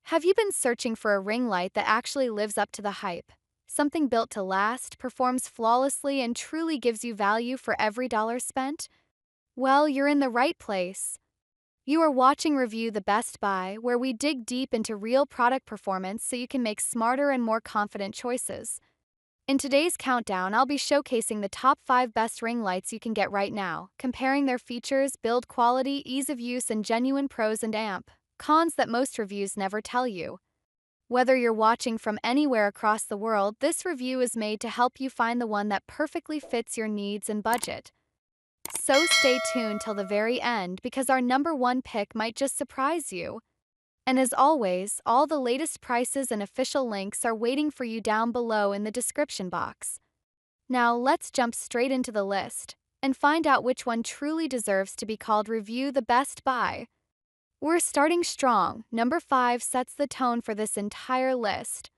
Have you been searching for a ring light that actually lives up to the hype? Something built to last, performs flawlessly, and truly gives you value for every dollar spent? Well, you're in the right place. You are watching Review the Best Buy, where we dig deep into real product performance so you can make smarter and more confident choices. In today's countdown, I'll be showcasing the top 5 best ring lights you can get right now, comparing their features, build quality, ease of use, and genuine pros and cons that most reviews never tell you. Whether you're watching from anywhere across the world, this review is made to help you find the one that perfectly fits your needs and budget. So stay tuned till the very end because our number one pick might just surprise you. And as always, all the latest prices and official links are waiting for you down below in the description box. Now let's jump straight into the list and find out which one truly deserves to be called Review the Best Buy. We're starting strong. Number 5 sets the tone for this entire list.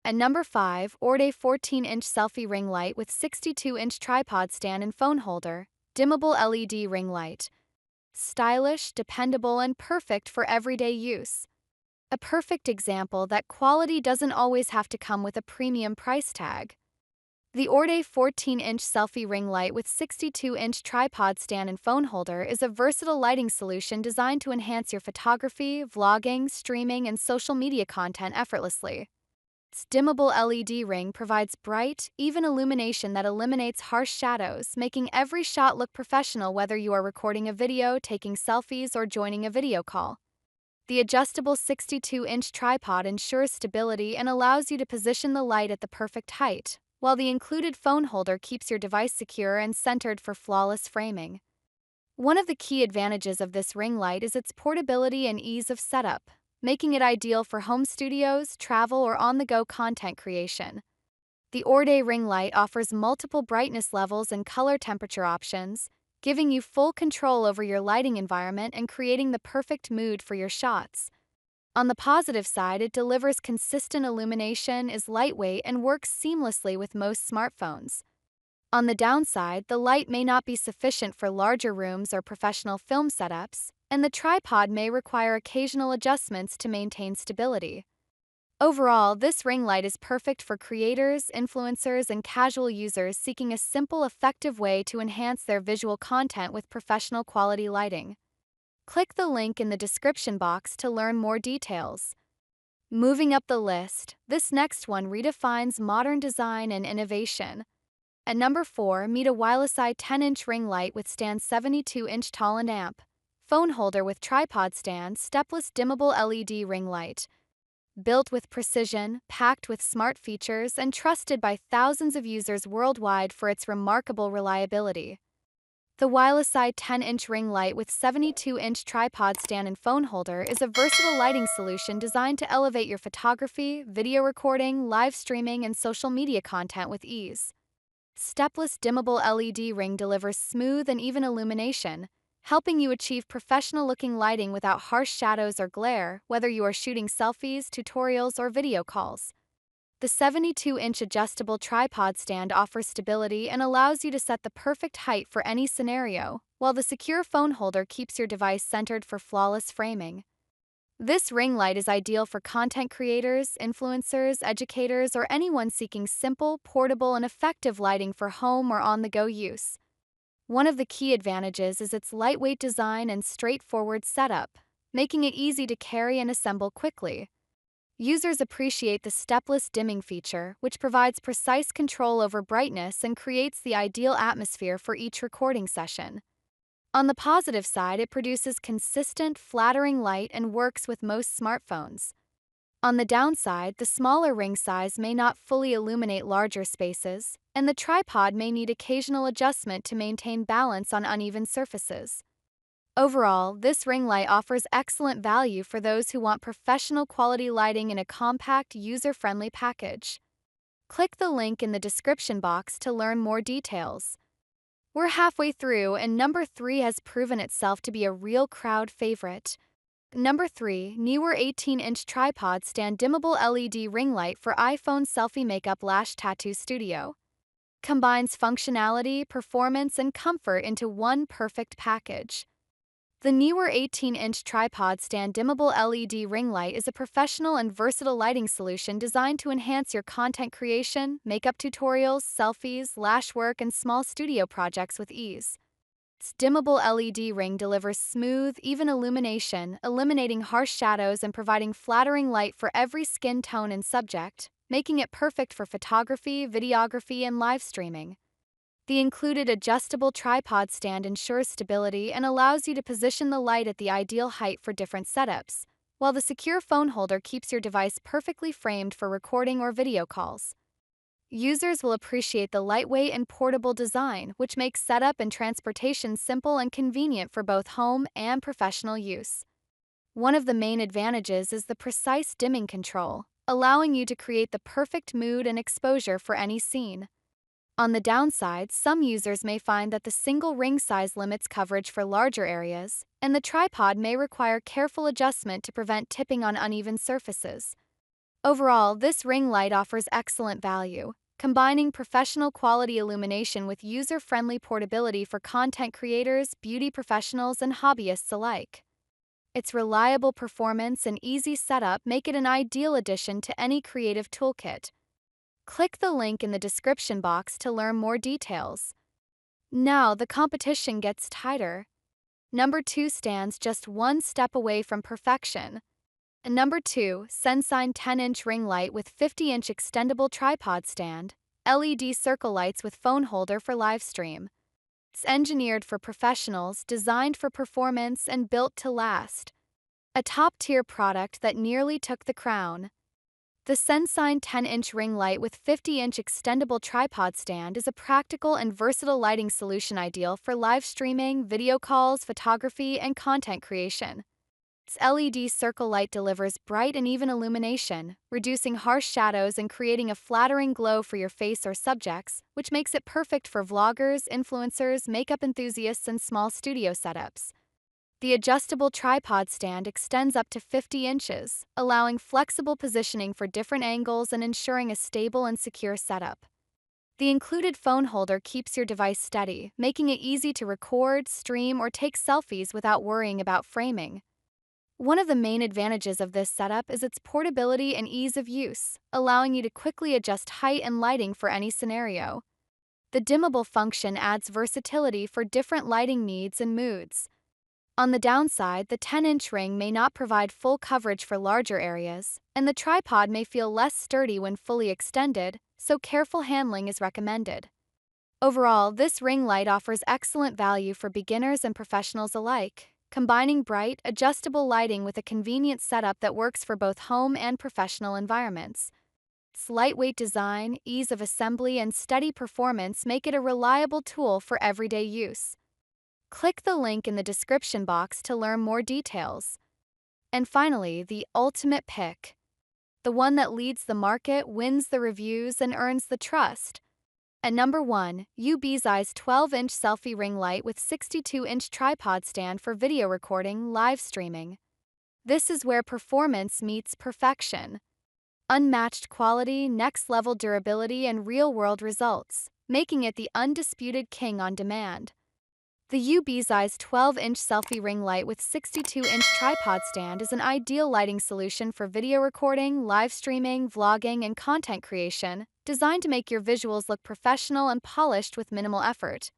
At number 5, Aureday 14-inch selfie ring light with 62-inch tripod stand and phone holder, dimmable LED ring light. Stylish, dependable, and perfect for everyday use. A perfect example that quality doesn't always have to come with a premium price tag. The Aureday 14-inch selfie ring light with 62-inch tripod stand and phone holder is a versatile lighting solution designed to enhance your photography, vlogging, streaming, and social media content effortlessly. Its dimmable LED ring provides bright, even illumination that eliminates harsh shadows, making every shot look professional whether you are recording a video, taking selfies, or joining a video call. The adjustable 62-inch tripod ensures stability and allows you to position the light at the perfect height, while the included phone holder keeps your device secure and centered for flawless framing. One of the key advantages of this ring light is its portability and ease of setup, making it ideal for home studios, travel, or on-the-go content creation. The Aureday ring light offers multiple brightness levels and color temperature options, giving you full control over your lighting environment and creating the perfect mood for your shots. On the positive side, it delivers consistent illumination, is lightweight, and works seamlessly with most smartphones. On the downside, the light may not be sufficient for larger rooms or professional film setups, and the tripod may require occasional adjustments to maintain stability. Overall, this ring light is perfect for creators, influencers, and casual users seeking a simple, effective way to enhance their visual content with professional quality lighting. Click the link in the description box to learn more details. Moving up the list, this next one redefines modern design and innovation. At number 4, meet a Weilisi 10-inch ring light with stand 72-inch tall and phone holder with tripod stand, stepless dimmable LED ring light. Built with precision, packed with smart features, and trusted by thousands of users worldwide for its remarkable reliability. The Weilisi 10-inch ring light with 72-inch tripod stand and phone holder is a versatile lighting solution designed to elevate your photography, video recording, live streaming, and social media content with ease. Stepless dimmable LED ring delivers smooth and even illumination, helping you achieve professional-looking lighting without harsh shadows or glare, whether you are shooting selfies, tutorials, or video calls. The 72-inch adjustable tripod stand offers stability and allows you to set the perfect height for any scenario, while the secure phone holder keeps your device centered for flawless framing. This ring light is ideal for content creators, influencers, educators, or anyone seeking simple, portable, and effective lighting for home or on-the-go use. One of the key advantages is its lightweight design and straightforward setup, making it easy to carry and assemble quickly. Users appreciate the stepless dimming feature, which provides precise control over brightness and creates the ideal atmosphere for each recording session. On the positive side, it produces consistent, flattering light and works with most smartphones. On the downside, the smaller ring size may not fully illuminate larger spaces, and the tripod may need occasional adjustment to maintain balance on uneven surfaces. Overall, this ring light offers excellent value for those who want professional quality lighting in a compact, user-friendly package. Click the link in the description box to learn more details. We're halfway through, and number 3 has proven itself to be a real crowd favorite. Number 3, NEEWER 18-inch tripod stand dimmable LED ring light for iPhone selfie makeup Lash tattoo studio. Combines functionality, performance, and comfort into one perfect package. The NEEWER 18-inch tripod stand dimmable LED ring light is a professional and versatile lighting solution designed to enhance your content creation, makeup tutorials, selfies, lash work, and small studio projects with ease. Its dimmable LED ring delivers smooth, even illumination, eliminating harsh shadows and providing flattering light for every skin tone and subject, making it perfect for photography, videography, and live streaming. The included adjustable tripod stand ensures stability and allows you to position the light at the ideal height for different setups, while the secure phone holder keeps your device perfectly framed for recording or video calls. Users will appreciate the lightweight and portable design, which makes setup and transportation simple and convenient for both home and professional use. One of the main advantages is the precise dimming control, allowing you to create the perfect mood and exposure for any scene. On the downside, some users may find that the single ring size limits coverage for larger areas, and the tripod may require careful adjustment to prevent tipping on uneven surfaces. Overall, this ring light offers excellent value, combining professional quality illumination with user-friendly portability for content creators, beauty professionals, and hobbyists alike. Its reliable performance and easy setup make it an ideal addition to any creative toolkit. Click the link in the description box to learn more details. Now the competition gets tighter. Number 2 stands just one step away from perfection. And number 2, Sensyne 10-inch ring light with 50-inch extendable tripod stand, LED circle lights with phone holder for live stream. It's engineered for professionals, designed for performance, and built to last. A top-tier product that nearly took the crown. The Sensyne 10-inch ring light with 50-inch extendable tripod stand is a practical and versatile lighting solution ideal for live streaming, video calls, photography, and content creation. Its LED circle light delivers bright and even illumination, reducing harsh shadows and creating a flattering glow for your face or subjects, which makes it perfect for vloggers, influencers, makeup enthusiasts, and small studio setups. The adjustable tripod stand extends up to 50 inches, allowing flexible positioning for different angles and ensuring a stable and secure setup. The included phone holder keeps your device steady, making it easy to record, stream, or take selfies without worrying about framing. One of the main advantages of this setup is its portability and ease of use, allowing you to quickly adjust height and lighting for any scenario. The dimmable function adds versatility for different lighting needs and moods. On the downside, the 10-inch ring may not provide full coverage for larger areas, and the tripod may feel less sturdy when fully extended, so careful handling is recommended. Overall, this ring light offers excellent value for beginners and professionals alike, combining bright, adjustable lighting with a convenient setup that works for both home and professional environments. Its lightweight design, ease of assembly, and steady performance make it a reliable tool for everyday use. Click the link in the description box to learn more details. And finally, the ultimate pick. The one that leads the market, wins the reviews, and earns the trust. At number 1, UBeesize 12-inch selfie ring light with 62-inch tripod stand for video recording, live streaming. This is where performance meets perfection. Unmatched quality, next-level durability, and real-world results, making it the undisputed king on demand. The UBeesize 12-inch selfie ring light with 62-inch tripod stand is an ideal lighting solution for video recording, live streaming, vlogging, and content creation, designed to make your visuals look professional and polished with minimal effort.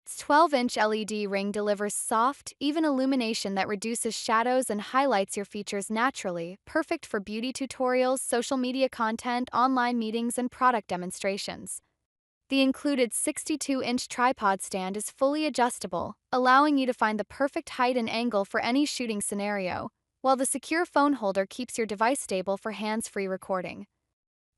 Its 12-inch LED ring delivers soft, even illumination that reduces shadows and highlights your features naturally, perfect for beauty tutorials, social media content, online meetings, and product demonstrations. The included 62-inch tripod stand is fully adjustable, allowing you to find the perfect height and angle for any shooting scenario, while the secure phone holder keeps your device stable for hands-free recording.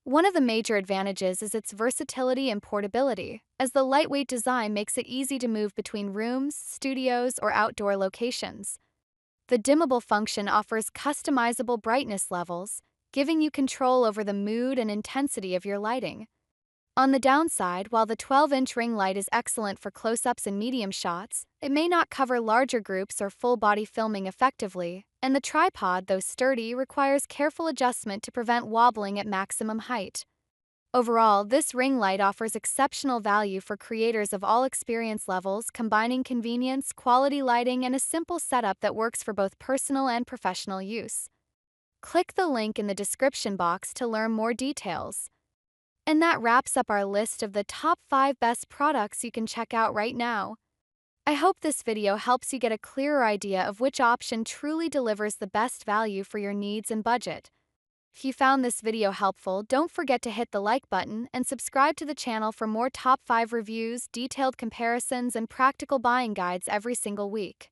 One of the major advantages is its versatility and portability, as the lightweight design makes it easy to move between rooms, studios, or outdoor locations. The dimmable function offers customizable brightness levels, giving you control over the mood and intensity of your lighting. On the downside, while the 12-inch ring light is excellent for close-ups and medium shots, it may not cover larger groups or full-body filming effectively, and the tripod, though sturdy, requires careful adjustment to prevent wobbling at maximum height. Overall, this ring light offers exceptional value for creators of all experience levels, combining convenience, quality lighting, and a simple setup that works for both personal and professional use. Click the link in the description box to learn more details. And that wraps up our list of the top 5 best products you can check out right now. I hope this video helps you get a clearer idea of which option truly delivers the best value for your needs and budget. If you found this video helpful, don't forget to hit the like button and subscribe to the channel for more top 5 reviews, detailed comparisons, and practical buying guides every single week.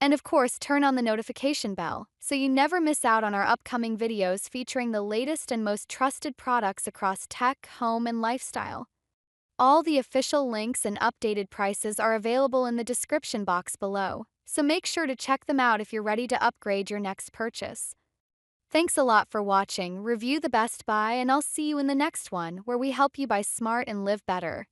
And of course, turn on the notification bell so you never miss out on our upcoming videos featuring the latest and most trusted products across tech, home, and lifestyle. All the official links and updated prices are available in the description box below, so make sure to check them out if you're ready to upgrade your next purchase. Thanks a lot for watching. Review the Best Buy, and I'll see you in the next one where we help you buy smart and live better.